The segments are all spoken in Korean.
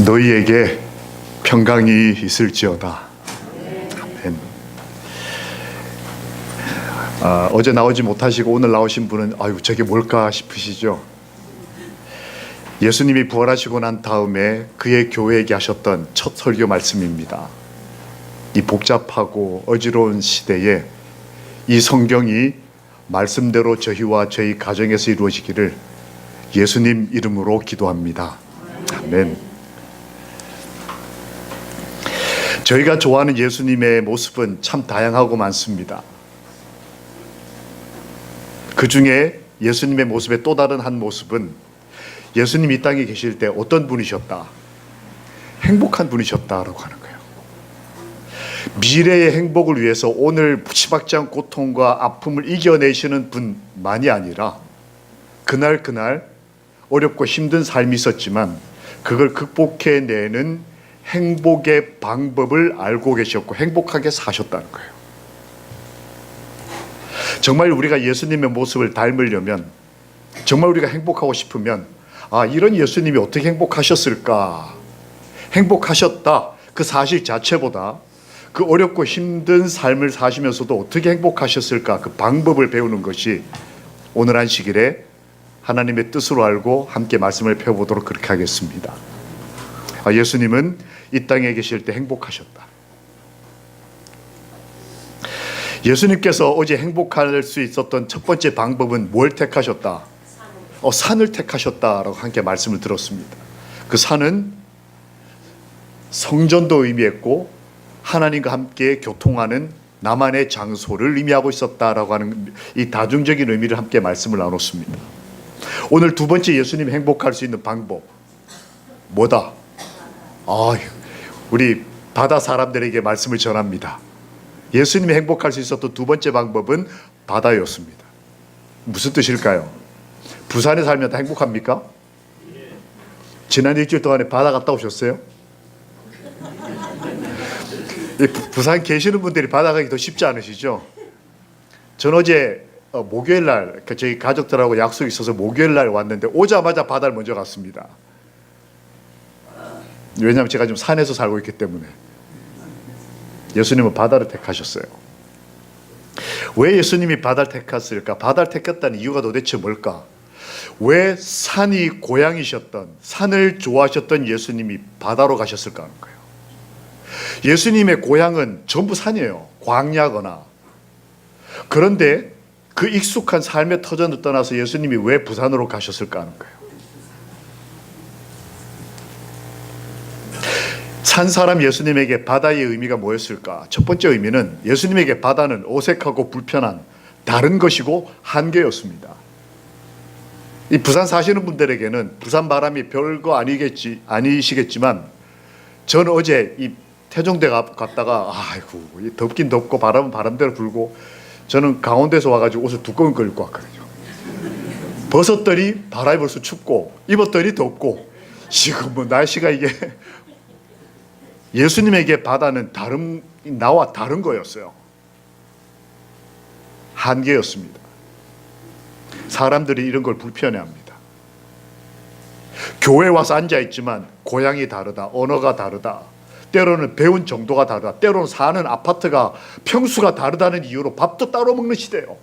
너희에게 평강이 있을지어다. 아멘. 어제 나오지 못하시고 오늘 나오신 분은 아유 저게 뭘까 싶으시죠? 예수님이 부활하시고 난 다음에 그의 교회에게 하셨던 첫 설교 말씀입니다. 이 복잡하고 어지러운 시대에 이 성경이 말씀대로 저희와 저희 가정에서 이루어지기를 예수님 이름으로 기도합니다. 아멘. 저희가 좋아하는 예수님의 모습은 참 다양하고 많습니다. 그 중에 예수님의 모습의 또 다른 한 모습은 예수님이 이 땅에 계실 때 어떤 분이셨다? 행복한 분이셨다라고 하는 거예요. 미래의 행복을 위해서 오늘 무지막지한 고통과 아픔을 이겨내시는 분만이 아니라 그날 어렵고 힘든 삶이 있었지만 그걸 극복해내는 행복의 방법을 알고 계셨고 행복하게 사셨다는 거예요. 정말 우리가 예수님의 모습을 닮으려면, 정말 우리가 행복하고 싶으면 이런 예수님이 어떻게 행복하셨을까? 행복하셨다 그 사실 자체보다 그 어렵고 힘든 삶을 사시면서도 어떻게 행복하셨을까? 그 방법을 배우는 것이 오늘 안식일에 하나님의 뜻으로 알고 함께 말씀을 펴보도록 그렇게 하겠습니다. 예수님은 이 땅에 계실 때 행복하셨다. 예수님께서 어제 행복할 수 있었던 첫 번째 방법은 뭘 택하셨다? 산을 택하셨다라고 함께 말씀을 들었습니다. 그 산은 성전도 의미했고 하나님과 함께 교통하는 나만의 장소를 의미하고 있었다라고 하는 이 다중적인 의미를 함께 말씀을 나눴습니다. 오늘 두 번째 예수님이 행복할 수 있는 방법 뭐다? 우리 바다 사람들에게 말씀을 전합니다. 예수님이 행복할 수 있었던 두 번째 방법은 바다였습니다. 무슨 뜻일까요? 부산에 살면 다 행복합니까? 지난 일주일 동안에 바다 갔다 오셨어요? 부산 계시는 분들이 바다 가기 더 쉽지 않으시죠? 전 어제 목요일 날 저희 가족들하고 약속이 있어서 목요일 날 왔는데 오자마자 바다를 먼저 갔습니다. 왜냐하면 제가 좀 산에서 살고 있기 때문에. 예수님은 바다를 택하셨어요. 왜 예수님이 바다를 택했을까? 바다를 택했다는 이유가 도대체 뭘까? 왜 산이 고향이셨던, 산을 좋아하셨던 예수님이 바다로 가셨을까 하는 거예요. 예수님의 고향은 전부 산이에요. 광야거나. 그런데 그 익숙한 삶의 터전을 떠나서 예수님이 왜 부산으로 가셨을까 하는 거예요. 산 사람 예수님에게 바다의 의미가 뭐였을까? 첫 번째 의미는 예수님에게 바다는 어색하고 불편한 다른 것이고 한계였습니다. 이 부산 사시는 분들에게는 부산 바람이 별거 아니시겠지만 저는 어제 이 태종대 갔다가 덥긴 덥고 바람은 바람대로 불고 저는 강원도에서 와가지고 옷을 두꺼운 걸 입고 왔거든요. 벗었더니 바람이 벌써 춥고 입었더니 덥고 지금 날씨가 이게 예수님에게 바다는 나와 다른 거였어요. 한계였습니다. 사람들이 이런 걸 불편해합니다. 교회에 와서 앉아있지만 고향이 다르다, 언어가 다르다, 때로는 배운 정도가 다르다, 때로는 사는 아파트가 평수가 다르다는 이유로 밥도 따로 먹는 시대예요.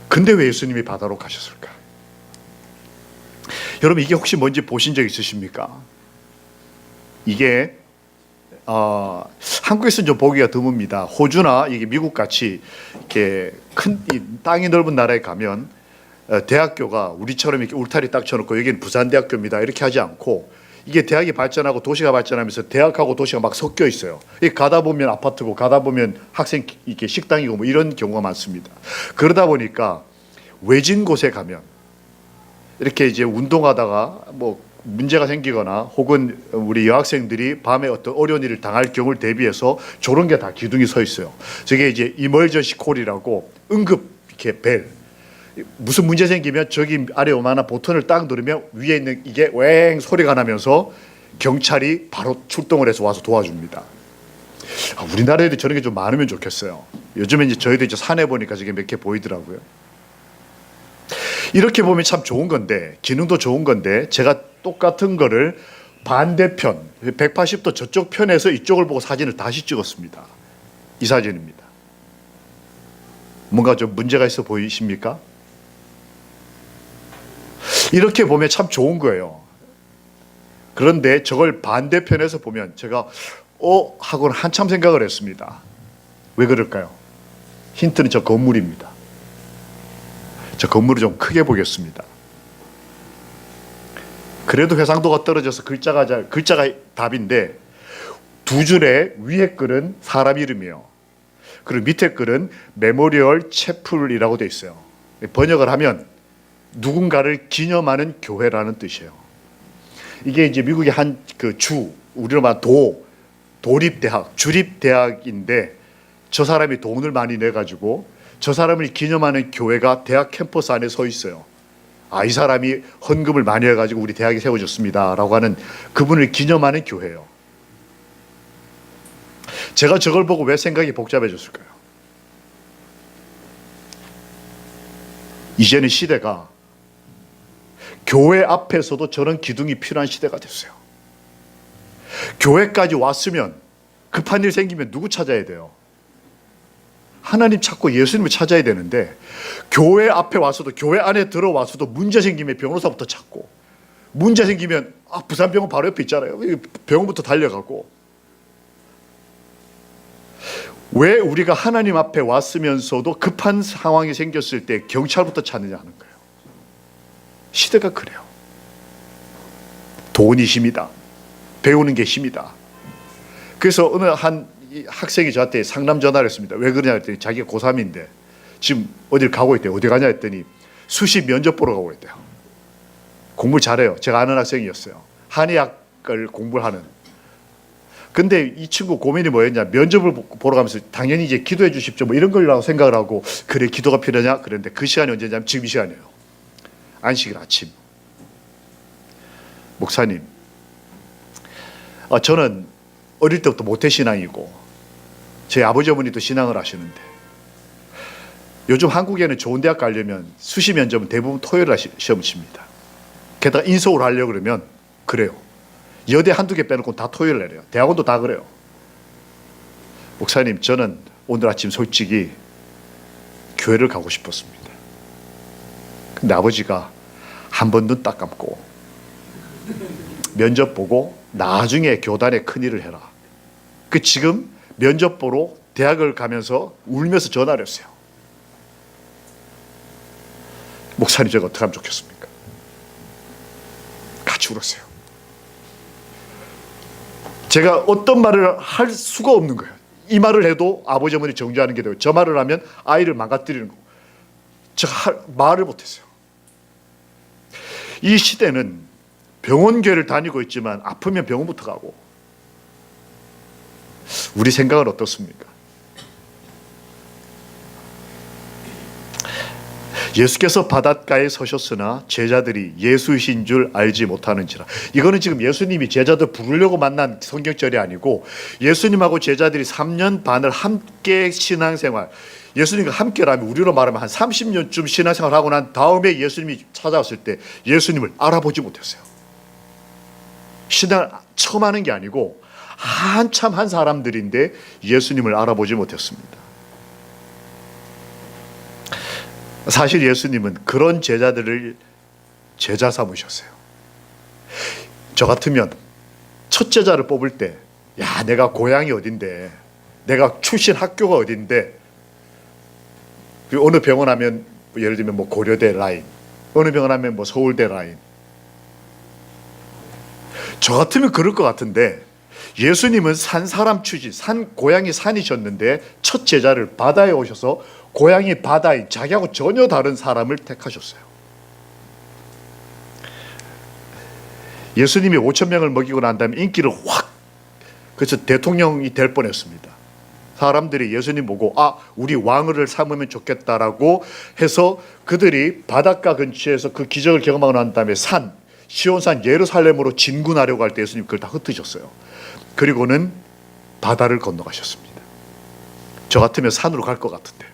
근데 왜 예수님이 바다로 가셨을까? 여러분 이게 혹시 뭔지 보신 적 있으십니까? 이게 한국에서는 좀 보기가 드뭅니다. 호주나 이게 미국 같이 이렇게 큰 땅이 넓은 나라에 가면 대학교가 우리처럼 이렇게 울타리 딱 쳐놓고 여기는 부산대학교입니다 이렇게 하지 않고 이게 대학이 발전하고 도시가 발전하면서 대학하고 도시가 막 섞여 있어요. 가다 보면 아파트고 가다 보면 학생 이렇게 식당이고 뭐 이런 경우가 많습니다. 그러다 보니까 외진 곳에 가면 이렇게 이제 운동하다가 뭐 문제가 생기거나 혹은 우리 여학생들이 밤에 어떤 어려운 일을 당할 경우를 대비해서 저런 게 다 기둥이 서 있어요. 저게 이제 이멀전시 콜이라고 응급 이렇게 벨. 무슨 문제 생기면 저기 아래 요만한 버튼을 딱 누르면 위에 있는 이게 웽 소리가 나면서 경찰이 바로 출동을 해서 와서 도와줍니다. 우리나라에도 저런 게 좀 많으면 좋겠어요. 요즘에 이제 저희도 이제 산에 보니까 저게 몇 개 보이더라고요. 이렇게 보면 참 좋은 건데, 기능도 좋은 건데, 제가 똑같은 거를 반대편 180도 저쪽 편에서 이쪽을 보고 사진을 다시 찍었습니다. 이 사진입니다. 뭔가 좀 문제가 있어 보이십니까? 이렇게 보면 참 좋은 거예요. 그런데 저걸 반대편에서 보면 제가 하고는 한참 생각을 했습니다. 왜 그럴까요? 힌트는 저 건물입니다. 저 건물을 좀 크게 보겠습니다. 그래도 해상도가 떨어져서 글자가 답인데 두 줄의 위에 글은 사람 이름이에요. 그리고 밑에 글은 메모리얼 채플이라고 되어 있어요. 번역을 하면 누군가를 기념하는 교회라는 뜻이에요. 이게 이제 미국의 한 우리로 말하면 도립대학, 주립대학인데 저 사람이 돈을 많이 내가지고 저 사람을 기념하는 교회가 대학 캠퍼스 안에 서 있어요. 이 사람이 헌금을 많이 해가지고 우리 대학이 세워졌습니다 라고 하는 그분을 기념하는 교회예요. 제가 저걸 보고 왜 생각이 복잡해졌을까요? 이제는 시대가 교회 앞에서도 저런 기둥이 필요한 시대가 됐어요. 교회까지 왔으면 급한 일 생기면 누구 찾아야 돼요? 하나님 찾고 예수님을 찾아야 되는데 교회 앞에 와서도, 교회 안에 들어와서도 문제 생기면 변호사부터 찾고, 문제 생기면 부산병원 바로 옆에 있잖아요. 병원부터 달려가고. 왜 우리가 하나님 앞에 왔으면서도 급한 상황이 생겼을 때 경찰부터 찾느냐 하는 거예요. 시대가 그래요. 돈이 힘이다. 배우는 게 힘이다. 그래서 어느 한 학생이 저한테 상담 전화를 했습니다. 왜 그러냐 했더니 자기가 고3인데 지금 어딜 가고 있대요. 어디 가냐 했더니 수시 면접 보러 가고 있대요. 공부 잘해요. 제가 아는 학생이었어요. 한의학을 공부를 하는. 근데 이 친구 고민이 뭐였냐, 면접을 보러 가면서 당연히 이제 기도해 주십시오 뭐 이런 걸라고 생각을 하고, 그래 기도가 필요하냐 그랬는데 그 시간이 언제냐면 지금 이 시간이에요. 안식일 아침. 목사님, 저는 어릴 때부터 모태신앙이고 제 아버지 어머니도 신앙을 하시는데 요즘 한국에는 좋은 대학 가려면 수시 면접은 대부분 토요일에 시험을 칩니다. 게다가 인서울 하려고 그러면 그래요. 여대 한두 개 빼놓고 다 토요일 내려요. 대학원도 다 그래요. 목사님, 저는 오늘 아침 솔직히 교회를 가고 싶었습니다. 근데 아버지가 한 번 눈 딱 감고 면접 보고 나중에 교단에 큰일을 해라. 지금 면접 보러 대학을 가면서 울면서 전화를 했어요. 목사님, 제가 어떻게 하면 좋겠습니까? 같이 울었어요. 제가 어떤 말을 할 수가 없는 거예요. 이 말을 해도 아버지 어머니 정죄하는 게 되고, 저 말을 하면 아이를 망가뜨리는 거고, 제가 말을 못했어요. 이 시대는 병원교회를 다니고 있지만 아프면 병원부터 가고, 우리 생각은 어떻습니까? 예수께서 바닷가에 서셨으나 제자들이 예수이신 줄 알지 못하는지라. 이거는 지금 예수님이 제자들 부르려고 만난 성경절이 아니고 예수님하고 제자들이 3년 반을 함께 신앙생활, 예수님과 함께라면 우리로 말하면 한 30년쯤 신앙생활하고 난 다음에 예수님이 찾아왔을 때 예수님을 알아보지 못했어요. 신앙을 처음 하는 게 아니고 한참 한 사람들인데 예수님을 알아보지 못했습니다. 사실 예수님은 그런 제자들을 제자 삼으셨어요. 저 같으면 첫 제자를 뽑을 때, 내가 고향이 어딘데, 내가 출신 학교가 어딘데, 어느 병원 하면 예를 들면 고려대 라인, 어느 병원 하면 서울대 라인. 저 같으면 그럴 것 같은데 예수님은 산 사람 출신, 고향이 산이셨는데 첫 제자를 바다에 오셔서 고향이 바다인 자기하고 전혀 다른 사람을 택하셨어요. 예수님이 5,000명을 먹이고 난 다음에 인기를 확, 그래서 대통령이 될 뻔했습니다. 사람들이 예수님 보고 우리 왕을 삼으면 좋겠다라고 해서 그들이 바닷가 근처에서 그 기적을 경험하고 난 다음에 시온산 예루살렘으로 진군하려고 할 때 예수님 그걸 다 흩으셨어요. 그리고는 바다를 건너가셨습니다. 저 같으면 산으로 갈 것 같은데.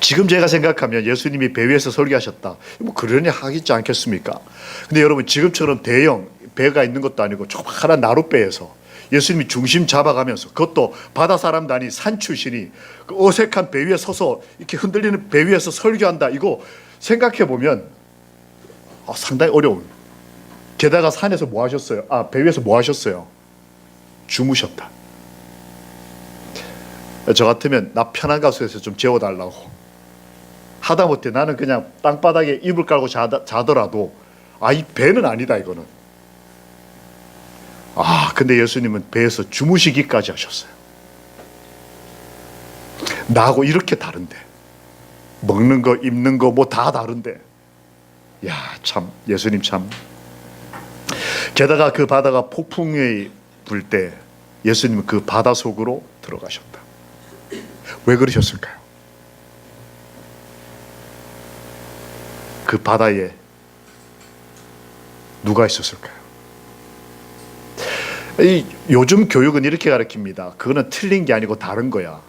지금 제가 생각하면 예수님이 배 위에서 설교하셨다, 뭐 그러니 하겠지 않겠습니까? 근데 여러분, 지금처럼 대형 배가 있는 것도 아니고 조그마한 나룻배에서 예수님이 중심 잡아가면서, 그것도 바다 사람도 아닌 산 출신이 그 어색한 배 위에 서서 이렇게 흔들리는 배 위에서 설교한다, 이거 생각해 보면 상당히 어려운. 게다가 산에서 뭐 하셨어요? 배 위에서 뭐 하셨어요? 주무셨다. 저 같으면 나 편한 가수에서 좀 재워달라고 하다못해 나는 그냥 땅바닥에 이불 깔고 자더라도 이 배는 아니다, 이거는. 근데 예수님은 배에서 주무시기까지 하셨어요. 나하고 이렇게 다른데, 먹는 거 입는 거 뭐 다 다른데, 참 예수님 참. 게다가 그 바다가 폭풍이 불 때 예수님은 그 바다 속으로 들어가셨다. 왜 그러셨을까요? 그 바다에 누가 있었을까요? 요즘 교육은 이렇게 가르칩니다. 그거는 틀린 게 아니고 다른 거야.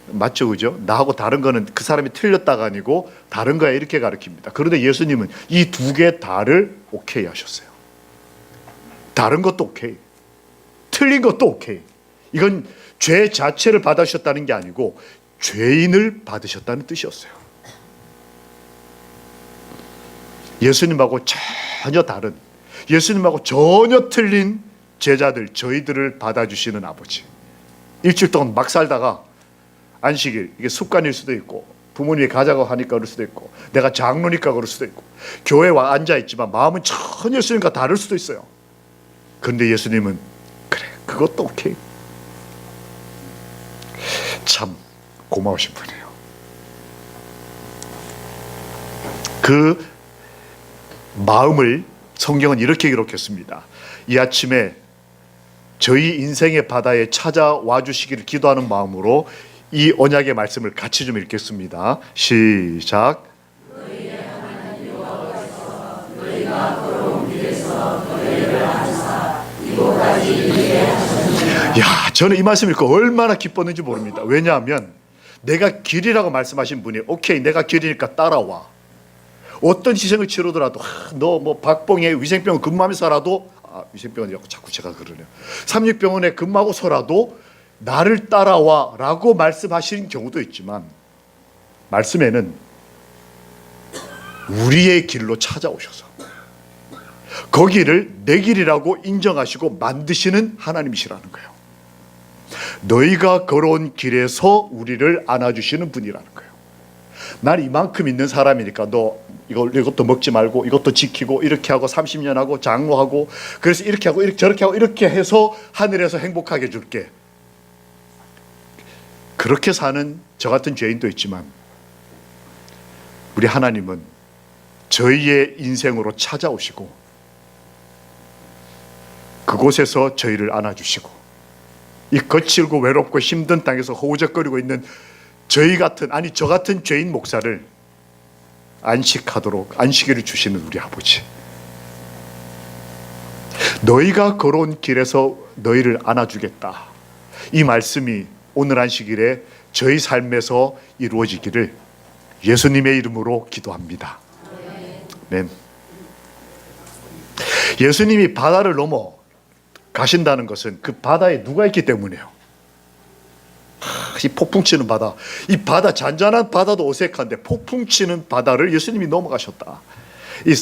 맞죠, 그죠? 나하고 다른 거는 그 사람이 틀렸다가 아니고 다른 거야, 이렇게 가르칩니다. 그런데 예수님은 이 두 개 다를 오케이 하셨어요. 다른 것도 오케이, 틀린 것도 오케이. 이건 죄 자체를 받으셨다는 게 아니고 죄인을 받으셨다는 뜻이었어요. 예수님하고 전혀 다른, 예수님하고 전혀 틀린 제자들, 저희들을 받아주시는 아버지. 일주일 동안 막 살다가 안식일, 이게 습관일 수도 있고, 부모님이 가자고 하니까 그럴 수도 있고, 내가 장로니까 그럴 수도 있고, 교회에 와 앉아있지만 마음은 전혀 예수님과 다를 수도 있어요. 그런데 예수님은 그래, 그것도 오케이. 참 고마우신 분이에요. 그 마음을 성경은 이렇게 기록했습니다. 이 아침에 저희 인생의 바다에 찾아와 주시기를 기도하는 마음으로 이 언약의 말씀을 같이 좀 읽겠습니다. 시작. 저는 이 말씀 읽고 얼마나 기뻤는지 모릅니다. 왜냐하면 내가 길이라고 말씀하신 분이 오케이, 내가 길이니까 따라와. 어떤 희생을 치르더라도 너 뭐 박봉에 위생병원 근무하면서라도 위생병원이 자꾸 제가 그러네요. 삼육병원에 근무하고서라도 나를 따라와 라고 말씀하시는 경우도 있지만, 말씀에는 우리의 길로 찾아오셔서 거기를 내 길이라고 인정하시고 만드시는 하나님이시라는 거예요. 너희가 걸어온 길에서 우리를 안아주시는 분이라는 거예요. 난 이만큼 있는 사람이니까 너 이것도 먹지 말고 이것도 지키고 이렇게 하고 30년 하고 장로하고 그래서 이렇게 하고 이렇게 저렇게 하고 이렇게 해서 하늘에서 행복하게 해줄게. 그렇게 사는 저 같은 죄인도 있지만 우리 하나님은 저희의 인생으로 찾아오시고 그곳에서 저희를 안아주시고 이 거칠고 외롭고 힘든 땅에서 허우적거리고 있는 저 같은 죄인 목사를 안식하도록 안식일을 주시는 우리 아버지, 너희가 걸어온 길에서 너희를 안아주겠다, 이 말씀이 오늘 안식일에 저희 삶에서 이루어지기를 예수님의 이름으로 기도합니다. 아멘. 예수님이 바다를 넘어 가신다는 것은 그 바다에 누가 있기 때문이에요. 이 폭풍 치는 바다, 이 바다, 잔잔한 바다도 어색한데 폭풍 치는 바다를 예수님이 넘어가셨다. 이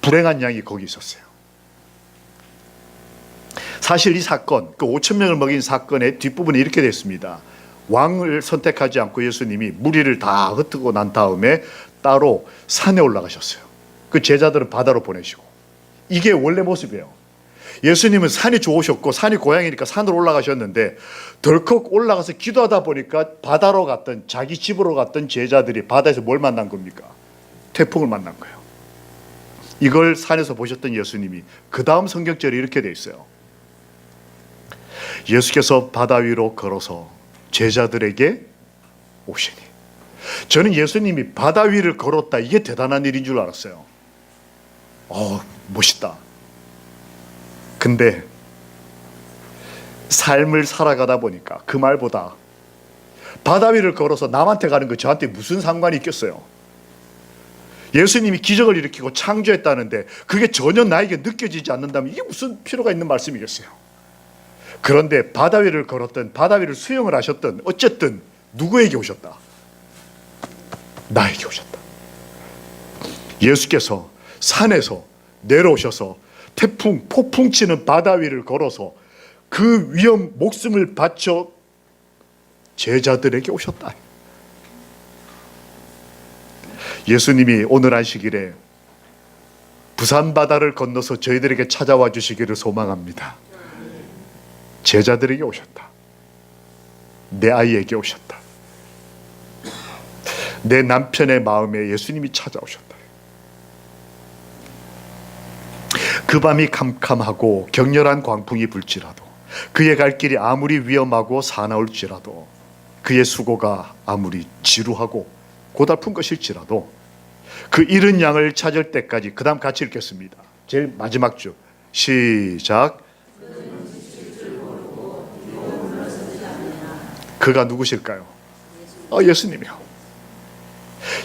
불행한 양이 거기 있었어요. 사실 이 사건, 그 5천 명을 먹인 사건의 뒷부분이 이렇게 됐습니다. 왕을 선택하지 않고 예수님이 무리를 다 흩뜨고 난 다음에 따로 산에 올라가셨어요. 그 제자들은 바다로 보내시고. 이게 원래 모습이에요. 예수님은 산이 좋으셨고 산이 고향이니까 산으로 올라가셨는데 덜컥 올라가서 기도하다 보니까 바다로 갔던, 자기 집으로 갔던 제자들이 바다에서 뭘 만난 겁니까? 태풍을 만난 거예요. 이걸 산에서 보셨던 예수님이 그 다음 성경절이 이렇게 돼 있어요. 예수께서 바다 위로 걸어서 제자들에게 오시니. 저는 예수님이 바다 위를 걸었다, 이게 대단한 일인 줄 알았어요. 멋있다. 근데 삶을 살아가다 보니까 그 말보다 바다 위를 걸어서 남한테 가는 거 저한테 무슨 상관이 있겠어요? 예수님이 기적을 일으키고 창조했다는데 그게 전혀 나에게 느껴지지 않는다면 이게 무슨 필요가 있는 말씀이겠어요? 그런데 바다 위를 걸었든 바다 위를 수영을 하셨든 어쨌든 누구에게 오셨다? 나에게 오셨다. 예수께서 산에서 내려오셔서 태풍, 폭풍 치는 바다 위를 걸어서 그 위험 목숨을 바쳐 제자들에게 오셨다. 예수님이 오늘 안식일에 부산 바다를 건너서 저희들에게 찾아와 주시기를 소망합니다. 제자들에게 오셨다. 내 아이에게 오셨다. 내 남편의 마음에 예수님이 찾아오셨다. 그 밤이 캄캄하고 격렬한 광풍이 불지라도, 그의 갈 길이 아무리 위험하고 사나울지라도, 그의 수고가 아무리 지루하고 고달픈 것일지라도 그 잃은 양을 찾을 때까지, 그 다음 같이 읽겠습니다. 제일 마지막 줄 시작. 그가 누구실까요? 예수님이요.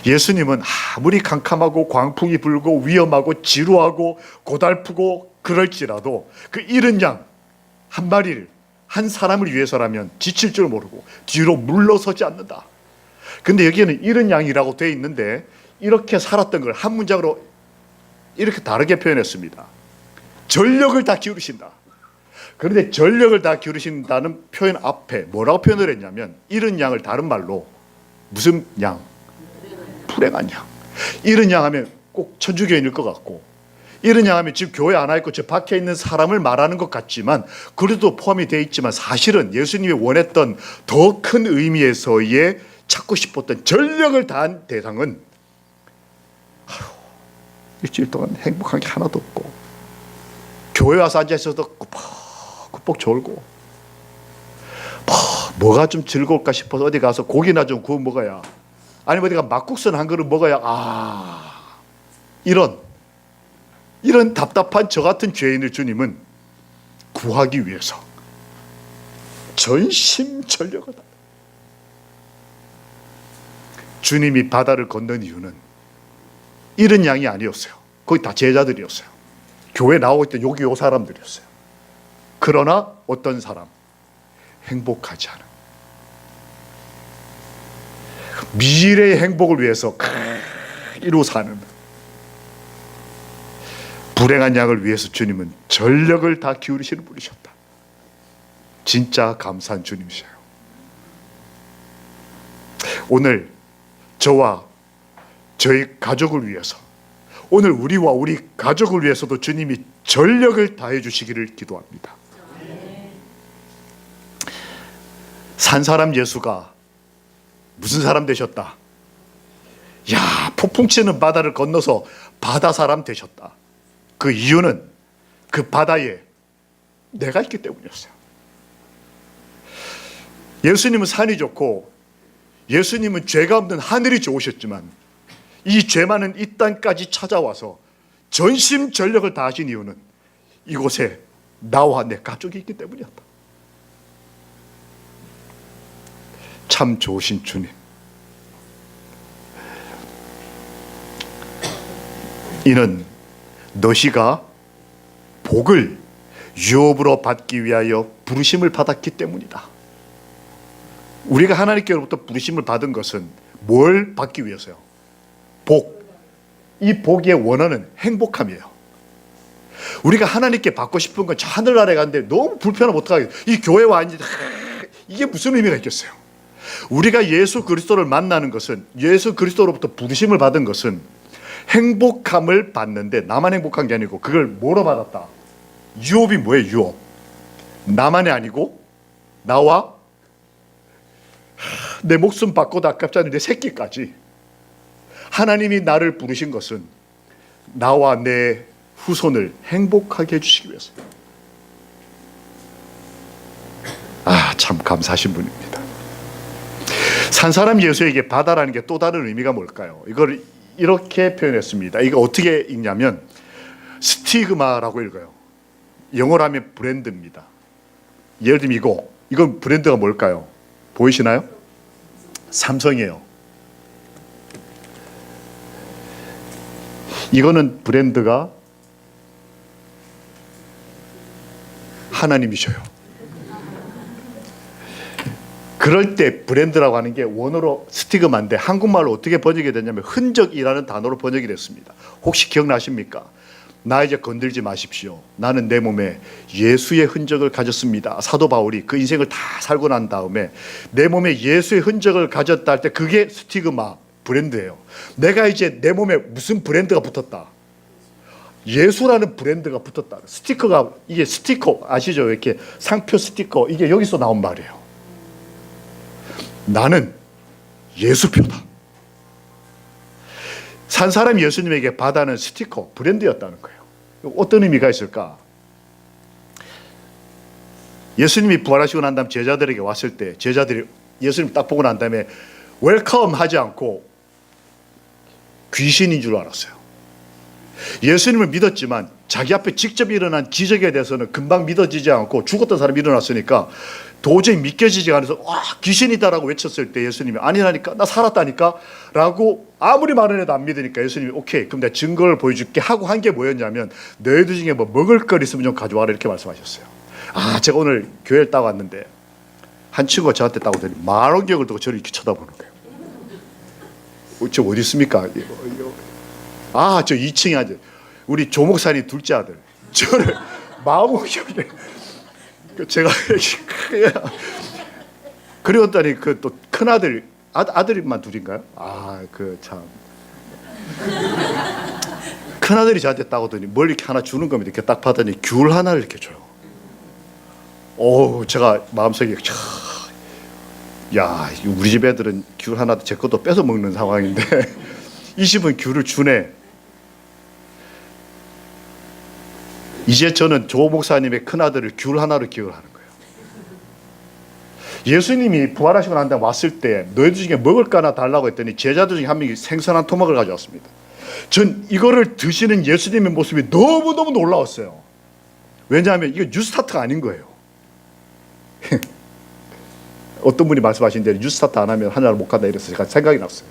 예수님은 아무리 캄캄하고 광풍이 불고 위험하고 지루하고 고달프고 그럴지라도 그 잃은 양 한 마리를, 한 사람을 위해서라면 지칠 줄 모르고 뒤로 물러서지 않는다. 근데 여기에는 잃은 양이라고 되어 있는데 이렇게 살았던 걸 한 문장으로 이렇게 다르게 표현했습니다. 전력을 다 기울이신다. 그런데 전력을 다 기울이신다는 표현 앞에 뭐라고 표현을 했냐면, 잃은 양을 다른 말로 무슨 양? 불행한 양. 잃은 양 하면 꼭 천주교인일 것 같고, 잃은 양 하면 지금 교회 안 와 있고 저 밖에 있는 사람을 말하는 것 같지만, 그래도 포함이 되어 있지만 사실은 예수님이 원했던 더 큰 의미에서의 찾고 싶었던 전력을 다한 대상은 일주일 동안 행복한 게 하나도 없고, 교회 와서 앉아있어도 꾸벅꾸벅 졸고, 뭐가 좀 즐거울까 싶어서 어디 가서 고기나 좀 구워 먹어야, 아니면 어디가 막국수나 한 그릇 먹어야 이런 답답한 저 같은 죄인을 주님은 구하기 위해서 전심전력을 다. 주님이 바다를 건넌 이유는 잃은 양이 아니었어요. 거기 다 제자들이었어요. 교회 나오고 있던 여기 요 사람들이었어요. 그러나 어떤 사람? 행복하지 않은, 미래의 행복을 위해서 이루 사는 불행한 양을 위해서 주님은 전력을 다 기울이시는 분이셨다. 진짜 감사한 주님이세요. 오늘 저와 저희 가족을 위해서, 오늘 우리와 우리 가족을 위해서도 주님이 전력을 다해 주시기를 기도합니다. 산 사람 예수가 무슨 사람 되셨다? 폭풍 치는 바다를 건너서 바다 사람 되셨다. 그 이유는 그 바다에 내가 있기 때문이었어요. 예수님은 산이 좋고 예수님은 죄가 없는 하늘이 좋으셨지만, 이 죄 많은 이 땅까지 찾아와서 전심전력을 다하신 이유는 이곳에 나와 내 가족이 있기 때문이었다. 참 좋으신 주님, 이는 너희가 복을 유업으로 받기 위하여 부르심을 받았기 때문이다. 우리가 하나님께로부터 부르심을 받은 것은 뭘 받기 위해서요? 복. 이 복의 원어는 행복함이에요. 우리가 하나님께 받고 싶은 건 저 하늘나라에 갔는데 너무 불편하면 어떡하겠어요? 이 교회 와 있는데 이게 무슨 의미가 있겠어요? 우리가 예수 그리스도를 만나는 것은, 예수 그리스도로부터 부르심을 받은 것은 행복함을 받는데, 나만 행복한 게 아니고 그걸 뭐로 받았다? 유업이 뭐예요? 유업. 나만이 아니고 나와 내 목숨 받고도 아깝지 않은 내 새끼까지 하나님이 나를 부르신 것은 나와 내 후손을 행복하게 해주시기 위해서. 참 감사하신 분입니다. 산사람 예수에게 바다라는 게 또 다른 의미가 뭘까요? 이걸 이렇게 표현했습니다. 이거 어떻게 읽냐면 스티그마라고 읽어요. 영어로 하면 브랜드입니다. 예를 들면 이건 브랜드가 뭘까요? 보이시나요? 삼성이에요. 이거는 브랜드가 하나님이셔요. 그럴 때 브랜드라고 하는 게 원어로 스티그마인데 한국말로 어떻게 번역이 됐냐면 흔적이라는 단어로 번역이 됐습니다. 혹시 기억나십니까? 나 이제 건들지 마십시오. 나는 내 몸에 예수의 흔적을 가졌습니다. 사도 바울이 그 인생을 다 살고 난 다음에 내 몸에 예수의 흔적을 가졌다 할 때 그게 스티그마, 브랜드예요. 내가 이제 내 몸에 무슨 브랜드가 붙었다. 예수라는 브랜드가 붙었다. 스티커가, 이게 스티커 아시죠? 이렇게 상표 스티커, 이게 여기서 나온 말이에요. 나는 예수표다. 산 사람이 예수님에게 받아는 스티커, 브랜드였다는 거예요. 어떤 의미가 있을까? 예수님이 부활하시고 난 다음 제자들에게 왔을 때 제자들이 예수님 딱 보고 난 다음에 웰컴 하지 않고 귀신인 줄 알았어요. 예수님을 믿었지만 자기 앞에 직접 일어난 기적에 대해서는 금방 믿어지지 않고 죽었던 사람이 일어났으니까 도저히 믿겨지지 않아서 와, 귀신이다라고 외쳤을 때 예수님이 아니라니까, 나 살았다니까 라고 아무리 말을 해도 안 믿으니까 예수님이 오케이, 그럼 내가 증거를 보여줄게 하고 한 게 뭐였냐면 너희들 중에 뭐 먹을 거 있으면 좀 가져와라 이렇게 말씀하셨어요. 아, 제가 오늘 교회를 따고 왔는데 한 친구가 저한테 따고 오더니 만원경을 두고 저를 이렇게 쳐다보는 거예요. 저 어디 있습니까? 아, 저 2층에 앉아. 우리 조 목사님 둘째 아들. 저를 마음먹이게. 제가 그리웠더니 그 또 큰 아들, 아들만 둘인가요? 아, 그 참. 큰 아들이 저한테 따고더니 뭘 이렇게 하나 주는 겁니다. 이렇게 딱 받더니 귤 하나를 이렇게 줘요. 오, 제가 마음속에 야, 우리 집 애들은 귤 하나 제 것도 뺏어 먹는 상황인데 이 집은 귤을 주네. 이제 저는 조 목사님의 큰아들을 귤 하나로 기억을 하는 거예요. 예수님이 부활하시고 난 다음에 왔을 때 너희들 중에 먹을 거 하나 달라고 했더니 제자들 중에 한 명이 생선 한 토막을 가져왔습니다. 전 이거를 드시는 예수님의 모습이 너무너무 놀라웠어요. 왜냐하면 이거 뉴스타트가 아닌 거예요. 어떤 분이 말씀하신 대로 뉴스타트 안 하면 하나를 못 간다 이래서 제가 생각이 났어요.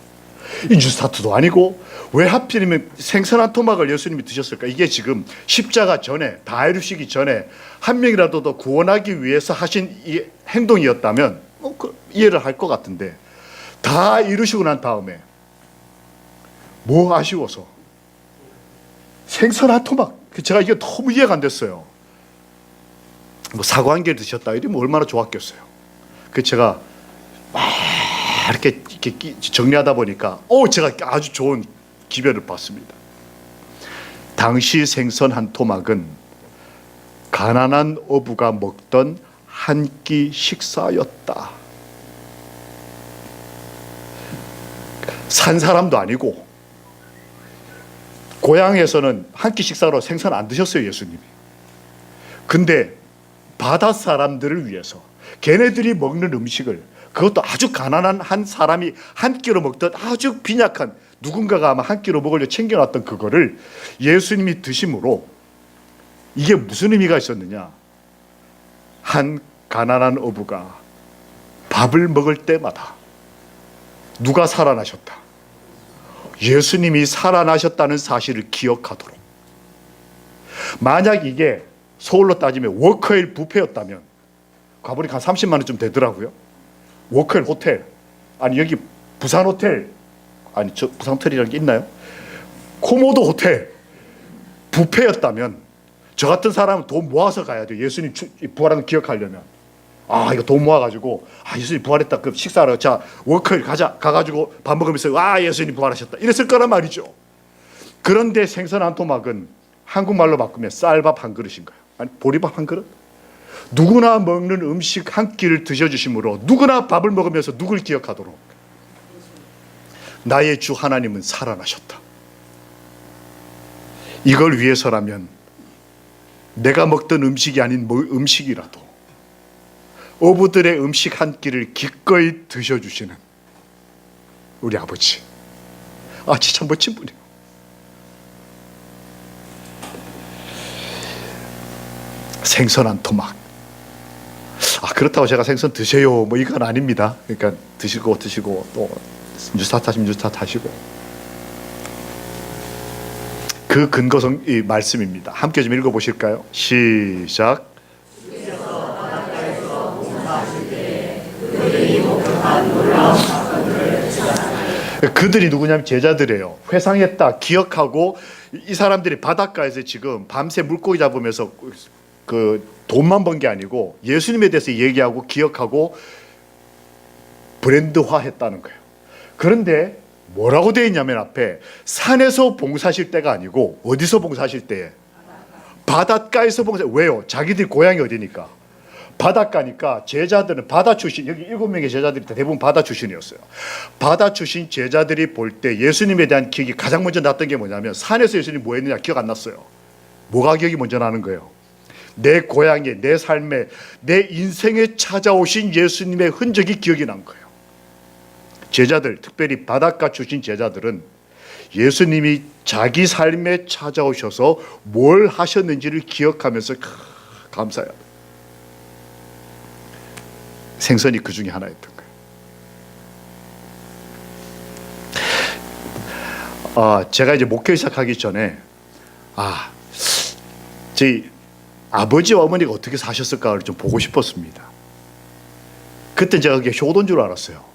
이 뉴스타트도 아니고 왜 하필이면 생선 한 토막을 예수님이 드셨을까? 이게 지금 십자가 전에, 다 이루시기 전에 한 명이라도 더 구원하기 위해서 하신 이 행동이었다면 이해를 할 것 같은데 다 이루시고 난 다음에 뭐 아쉬워서 생선 한 토막, 제가 이게 너무 이해가 안 됐어요. 뭐 사과 한 개 드셨다 이러면 얼마나 좋았겠어요. 그 제가 이렇게 정리하다 보니까 제가 아주 좋은 기별을 받습니다. 당시 생선 한 토막은 가난한 어부가 먹던 한 끼 식사였다. 산 사람도 아니고 고향에서는 한 끼 식사로 생선 안 드셨어요, 예수님이. 근데 바다 사람들을 위해서 걔네들이 먹는 음식을, 그것도 아주 가난한 한 사람이 한 끼로 먹던 아주 빈약한 누군가가 아마 한 끼로 먹으려 챙겨놨던 그거를 예수님이 드심으로 이게 무슨 의미가 있었느냐? 한 가난한 어부가 밥을 먹을 때마다 누가 살아나셨다? 예수님이 살아나셨다는 사실을 기억하도록. 만약 이게 서울로 따지면 워커힐 뷔페였다면 가보니까 한 30만 원쯤 되더라고요. 워커힐 호텔, 아니 여기 부산 호텔, 아니 저 부산 호텔이라는 게 있나요? 코모도 호텔 뷔페였다면 저 같은 사람은 돈 모아서 가야 돼요. 예수님 부활하는 기억하려면. 아, 이거 돈 모아가지고 예수님 부활했다, 그 식사하러 자 워커힐 가자, 가가지고 밥 먹으면서 예수님 부활하셨다 이랬을 거란 말이죠. 그런데 생선 한 토막은 한국말로 바꾸면 쌀밥 한 그릇인 거예요. 아니 보리밥 한 그릇? 누구나 먹는 음식 한 끼를 드셔주심으로 누구나 밥을 먹으면서 누굴 기억하도록 나의 주 하나님은 살아나셨다. 이걸 위해서라면 내가 먹던 음식이 아닌 음식이라도 어부들의 음식 한 끼를 기꺼이 드셔주시는 우리 아버지, 진짜 멋진 분이에요. 생선 한 토막. 그렇다고 제가 생선 드세요 뭐 이건 아닙니다. 그러니까 드시고 또 뉴스타 타시면 뉴스타 타시고. 그 근거성 이 말씀입니다. 함께 좀 읽어보실까요? 시작. 그들이 누구냐면 제자들이에요. 회상했다 기억하고, 이 사람들이 바닷가에서 지금 밤새 물고기 잡으면서 그 돈만 번 게 아니고 예수님에 대해서 얘기하고 기억하고 브랜드화했다는 거예요. 그런데 뭐라고 되어 있냐면 앞에 산에서 봉사하실 때가 아니고 어디서 봉사하실 때에? 바닷가에서 봉사. 왜요? 자기들 고향이 어디니까? 바닷가니까. 제자들은 바다 출신, 여기 7명의 제자들이 대부분 바다 출신이었어요. 바다 출신 제자들이 볼 때 예수님에 대한 기억이 가장 먼저 났던 게 뭐냐면, 산에서 예수님이 뭐 했느냐 기억 안 났어요. 뭐가 기억이 먼저 나는 거예요? 내 고향에, 내 삶에, 내 인생에 찾아오신 예수님의 흔적이 기억이 난 거예요. 제자들, 특별히 바닷가 출신 제자들은 예수님이 자기 삶에 찾아오셔서 뭘 하셨는지를 기억하면서 감사해요. 생선이 그 중에 하나였던 거예요. 제가 이제 목회 시작하기 전에 저희 아버지와 어머니가 어떻게 사셨을까를 좀 보고 싶었습니다. 그때 제가 그게 효도인 줄 알았어요.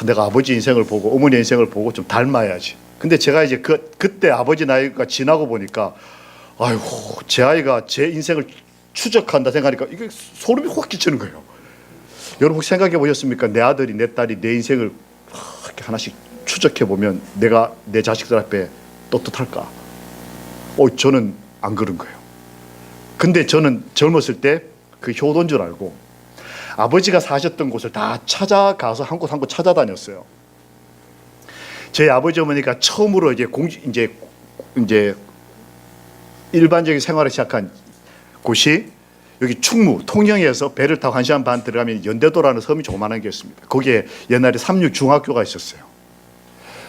내가 아버지 인생을 보고 어머니 인생을 보고 좀 닮아야지. 근데 제가 이제 그때 아버지 나이가 지나고 보니까 아이고, 제 아이가 제 인생을 추적한다 생각하니까 이게 소름이 확 끼치는 거예요. 여러분 혹시 생각해 보셨습니까? 내 아들이 내 딸이 내 인생을 이렇게 하나씩 추적해 보면 내가 내 자식들 앞에 떳떳할까? 저는 안 그런 거예요. 근데 저는 젊었을 때 그 효도인 줄 알고 아버지가 사셨던 곳을 다 찾아가서 한 곳 한 곳 찾아다녔어요. 저희 아버지 어머니가 처음으로 이제 일반적인 생활을 시작한 곳이 여기 충무 통영에서 배를 타고 1시간 반 들어가면 연대도라는 섬이 조그마한 게 있습니다. 거기에 옛날에 삼육 중학교가 있었어요.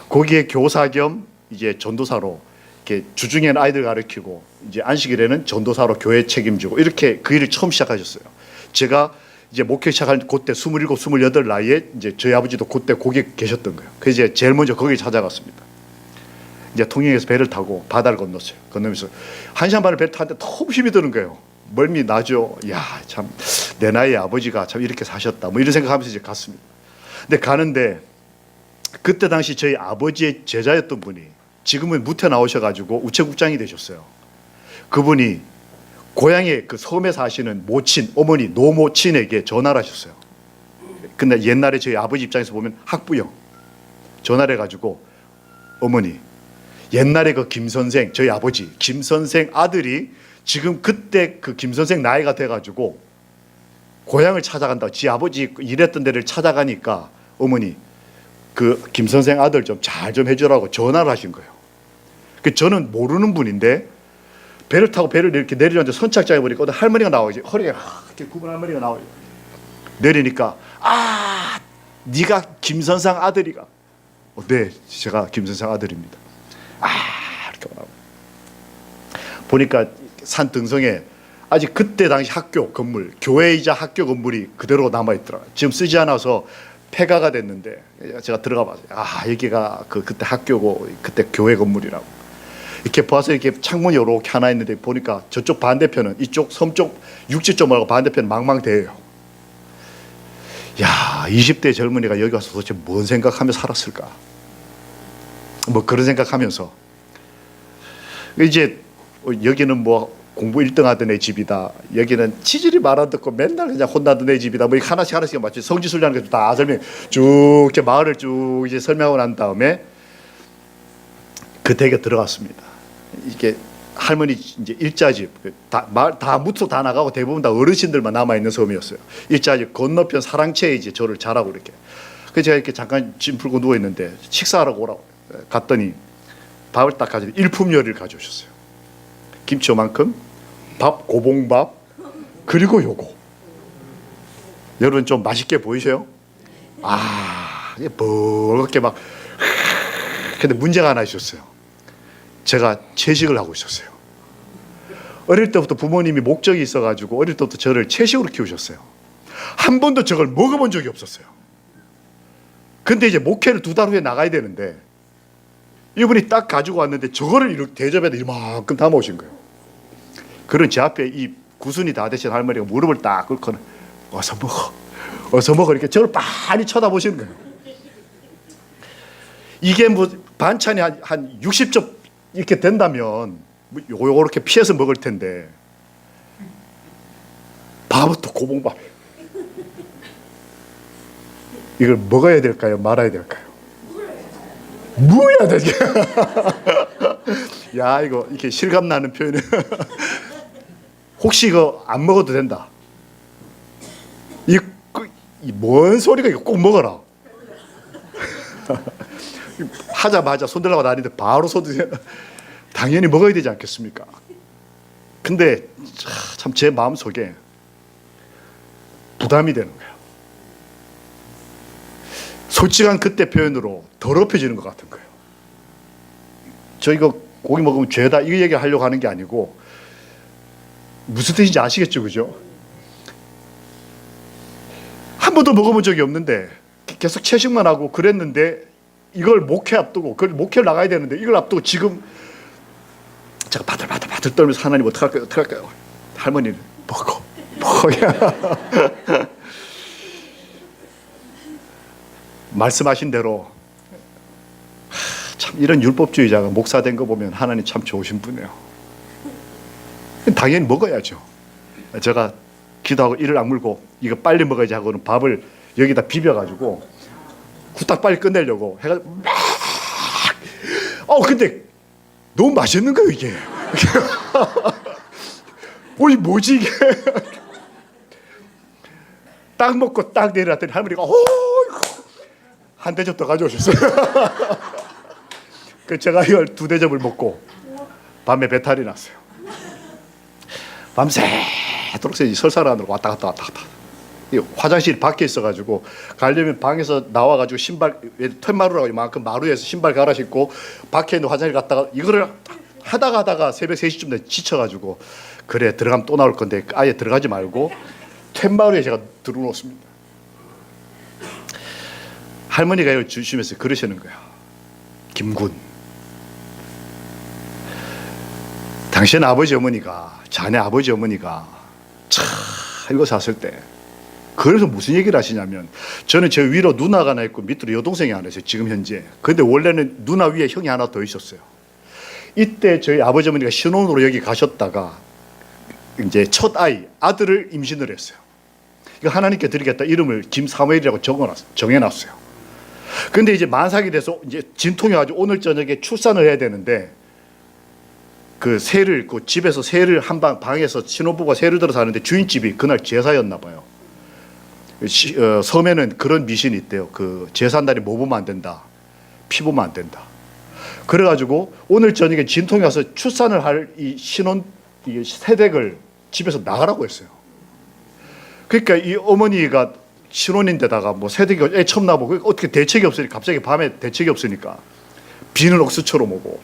거기에 교사 겸 이제 전도사로 이렇게 주중에는 아이들 가르치고 이제 안식일에는 전도사로 교회 책임지고 이렇게 그 일을 처음 시작하셨어요. 제가 이제 목회 시작할 그때 27, 28 나이에 이제 저희 아버지도 그때 거기 계셨던 거예요. 그래서 이제 제일 먼저 거기 찾아갔습니다. 이제 통영에서 배를 타고 바다를 건넜어요. 건너면서 1시간 반을 배를 타는데 너무 힘이 드는 거예요. 멀미 나죠. 야, 참 내 나이에 아버지가 참 이렇게 사셨다. 뭐 이런 생각하면서 이제 갔습니다. 근데 가는데 그때 당시 저희 아버지의 제자였던 분이 지금은 무태 나오셔가지고 우체국장이 되셨어요. 그분이 고향에 그 섬에 사시는 모친, 어머니, 노모친에게 전화를 하셨어요. 근데 옛날에 저희 아버지 입장에서 보면 학부형. 전화를 해가지고 어머니, 옛날에 그 김 선생, 저희 아버지 김 선생 아들이 지금 그때 그 김 선생 나이가 돼가지고 고향을 찾아간다. 지 아버지 일했던 데를 찾아가니까 어머니 그 김 선생 아들 좀 잘 좀 해주라고 전화를 하신 거예요. 그 저는 모르는 분인데 배를 타고 배를 이렇게 내리려는데 선착장에 보니까 할머니가 나오지. 허리가 이렇게 굽은 할머니가 나오죠. 내리니까 네가 김 선생 아들이가? 네, 제가 김 선생 아들입니다. 이렇게 나오고 보니까 산 등성에 아직 그때 당시 학교 건물, 교회이자 학교 건물이 그대로 남아있더라고요. 지금 쓰지 않아서 폐가가 됐는데 제가 들어가 봤어요. 여기가 그때 학교고 그때 교회 건물이라고. 이렇게 봐서 이렇게 창문이 이렇게 하나 있는데 보니까 저쪽 반대편은 이쪽 섬 쪽 육지 쪽 말고 반대편 망망대해요. 야, 20대 젊은이가 여기 와서 도대체 뭔 생각하며 살았을까? 뭐 그런 생각하면서 이제 여기는 뭐 공부 1등 하던 애 집이다. 여기는 치질이 말 안 듣고 맨날 그냥 혼나던 애 집이다. 뭐 하나씩 맞지. 성지순례하는 게 다 설명 쭉 이렇게 마을을 쭉 이제 설명하고 난 다음에 그 댁에 들어갔습니다. 이게 할머니 이제 일자집 다 무토 다 나가고 대부분 다 어르신들만 남아 있는 섬이었어요. 일자집 건너편 사랑채에 이제 저를 자라고 이렇게. 그래서 제가 이렇게 잠깐 짐 풀고 누워 있는데 식사하라고 오라고 갔더니 밥을 딱 가지고 일품 요리를 가져오셨어요. 김치 요만큼, 밥 고봉밥, 그리고 요거. 여러분 좀 맛있게 보이세요? 이게 버겁게 막. 근데 문제가 하나 있었어요. 제가 채식을 하고 있었어요. 어릴 때부터 부모님이 목적이 있어가지고 어릴 때부터 저를 채식으로 키우셨어요. 한 번도 저걸 먹어본 적이 없었어요. 근데 이제 목회를 2달 후에 나가야 되는데 이분이 딱 가지고 왔는데 저거를 이렇게 대접에다 이만큼 담아 오신 거예요. 그런 제 앞에 이 구순이 다 되신 할머니가 무릎을 딱 꿇고는 어서 먹어, 어서 먹어 이렇게 저를 많이 쳐다보시는 거예요. 이게 뭐 반찬이 한 60접 이렇게 된다면 요렇게 피해서 먹을 텐데 밥은 또 고봉밥이에요. 이걸 먹어야 될까요? 말아야 될까요? 먹어야 되게. 야, 이거 이렇게 실감 나는 표현이. 혹시 이거 안 먹어도 된다. 뭔 소리가 이거 꼭 먹어라. 하자마자 손들라고 다니는데 바로 손들. 당연히 먹어야 되지 않겠습니까? 근데 참 제 마음 속에 부담이 되는 거예요. 솔직한 그때 표현으로 더럽혀지는 것 같은 거예요. 저 이거 고기 먹으면 죄다 이 얘기 하려고 하는 게 아니고 무슨 뜻인지 아시겠죠, 그죠? 한 번도 먹어본 적이 없는데 계속 채식만 하고 그랬는데 이걸 목회 앞두고 그걸 목회를 나가야 되는데 이걸 앞두고 지금 제가 바들바들 떨면서 하나님 어떡할까요? 어떡할까요? 할머니는 먹어. 말씀하신 대로 참 이런 율법주의자가 목사 된 거 보면 하나님 참 좋으신 분이에요. 당연히 먹어야죠. 제가 기도하고 이를 악물고 이거 빨리 먹어야지 하고는 밥을 여기다 비벼가지고 후딱 빨리 끝내려고 해가지고 근데 너무 맛있는 거예요 이게. 이 뭐지 이게. 딱 먹고 딱 내려놨더니 할머니가 한 대접 더 가져오셨어요. 그 제가 이걸 2대접을 먹고 밤에 배탈이 났어요. 밤새도록 설사를 왔다 갔다. 화장실 밖에 있어가지고 가려면 방에서 나와가지고 신발 툇마루라고 이만큼 마루에서 신발 갈아 신고 밖에 있는 화장실 갔다가 이거를 하다가 새벽 3시쯤 돼 지쳐가지고 그래 들어가면 또 나올 건데 아예 들어가지 말고 툇마루에 제가 들어놓습니다. 할머니가 이걸 주시면서 그러시는 거야. 김군, 당신 아버지 어머니가 자네 아버지 어머니가 차 이거 샀을 때 그래서 무슨 얘기를 하시냐면 저는 저 위로 누나가 하나 있고 밑으로 여동생이 하나 있어요 지금 현재. 근데 원래는 누나 위에 형이 하나 더 있었어요. 이때 저희 아버지 어머니가 신혼으로 여기 가셨다가 이제 첫 아들을 임신을 했어요. 이거 하나님께 드리겠다 이름을 김사무엘이라고 정해놨어요. 근데 이제 만삭이 돼서 이제 진통이 와가지고 오늘 저녁에 출산을 해야 되는데 그 새를 그 집에서 새를 방에서 신혼부부가 새를 들어서 하는데 주인집이 그날 제사였나 봐요. 섬에는 그런 미신이 있대요. 그 제사 날에 뭐 보면 안 된다, 피 보면 안 된다. 그래가지고 오늘 저녁에 진통이 와서 출산을 할 이 이 새댁을 집에서 나가라고 했어요. 그러니까 이 어머니가 신혼인데다가 뭐 새댁이 애 처음 나보고 어떻게 대책이 없으니까 갑자기 밤에 대책이 없으니까 비는 억수처럼 오고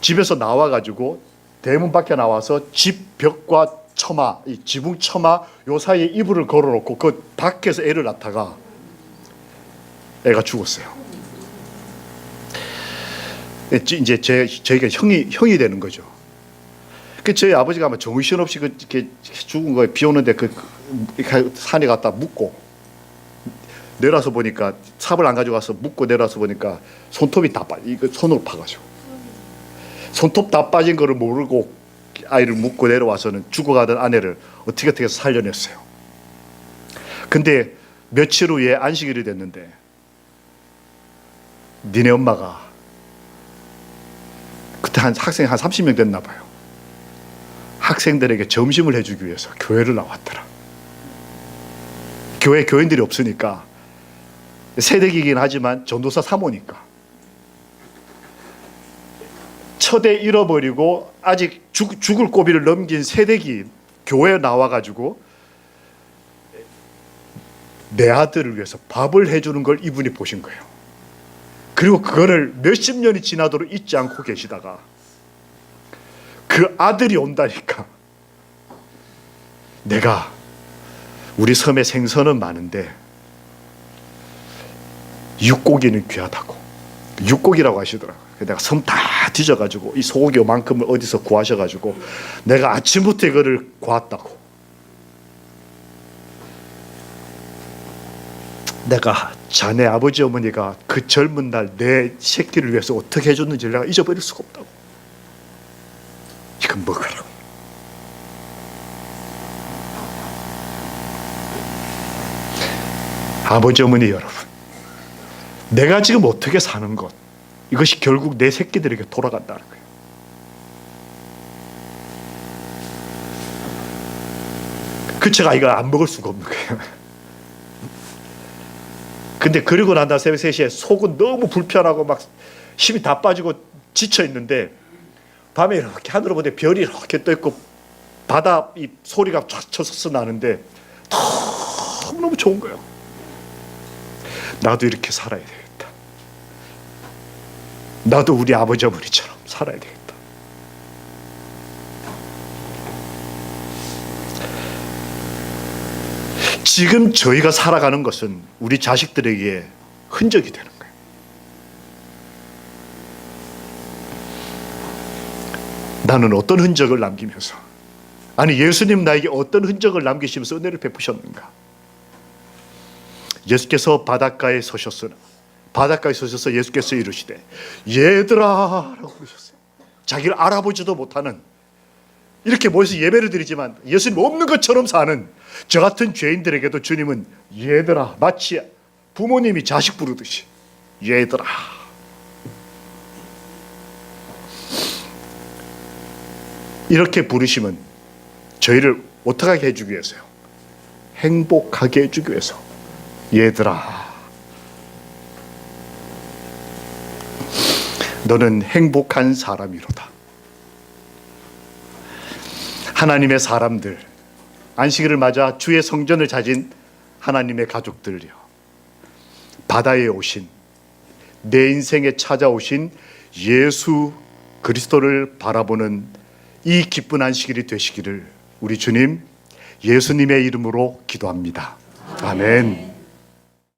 집에서 나와가지고 대문 밖에 나와서 집 벽과 처마, 이 지붕 처마 요 사이에 이불을 걸어놓고 그 밖에서 애를 낳다가 애가 죽었어요. 이제 저희가 형이 되는 거죠. 그 저희 아버지가 아마 정신없이 이렇게 죽은 거에 비 오는데 그 산에 갔다 묻고 내려와서 보니까 삽을 안 가져가서 묻고 내려와서 보니까 손톱이 다 이거 손으로 파가지고 손톱 다 빠진 거를 모르고 아이를 묻고 내려와서는 죽어가던 아내를 어떻게 해서 살려냈어요. 근데 며칠 후에 안식일이 됐는데 니네 엄마가 그때 학생이 한 30명 됐나 봐요. 학생들에게 점심을 해주기 위해서 교회를 나왔더라. 교인들이 없으니까 새댁이긴 하지만 전도사 사모니까 첫애 잃어버리고 아직 죽을 고비를 넘긴 새댁이 교회에 나와가지고 내 아들을 위해서 밥을 해주는 걸 이분이 보신 거예요. 그리고 그거를 몇십 년이 지나도록 잊지 않고 계시다가 그 아들이 온다니까 내가 우리 섬에 생선은 많은데 육고기는 귀하다고, 육고기라고 하시더라고요. 내가 섬 다 뒤져가지고 이 소고기 요만큼을 어디서 구하셔가지고 내가 아침부터 이거를 구웠다고. 내가 자네 아버지 어머니가 그 젊은 날 내 새끼를 위해서 어떻게 해줬는지 내가 잊어버릴 수가 없다고. 이건 먹으라고. 아버지 어머니 여러분, 내가 지금 어떻게 사는 것, 이것이 결국 내 새끼들에게 돌아간다는 거예요. 그 제가 이걸 안 먹을 수가 없는 거예요. 근데 그리고 난 다음 새벽 3시에 속은 너무 불편하고 막 힘이 다 빠지고 지쳐 있는데 밤에 이렇게 하늘을 보는데 별이 이렇게 떠 있고 바다 이 소리가 촤촤 나는데 너무 좋은 거예요. 나도 이렇게 살아야 되겠다. 나도 우리 아버지 어머니처럼 살아야 되겠다. 지금 저희가 살아가는 것은 우리 자식들에게 흔적이 되는 거예요. 나는 어떤 흔적을 남기면서, 아니 예수님 나에게 어떤 흔적을 남기시면서 은혜를 베푸셨는가. 예수께서 바닷가에 서셨으나, 바닷가에 서셔서 예수께서 이르시되 얘들아 라고 부르셨어요. 자기를 알아보지도 못하는, 이렇게 모여서 예배를 드리지만 예수님 없는 것처럼 사는 저 같은 죄인들에게도 주님은 얘들아, 마치 부모님이 자식 부르듯이 얘들아. 이렇게 부르시면 저희를 어떻게 해주기 위해서요? 행복하게 해주기 위해서. 얘들아, 너는 행복한 사람이로다. 하나님의 사람들, 안식일을 맞아 주의 성전을 찾은 하나님의 가족들이요, 바다에 오신, 내 인생에 찾아오신 예수 그리스도를 바라보는 이 기쁜 안식일이 되시기를 우리 주님 예수님의 이름으로 기도합니다. 아멘.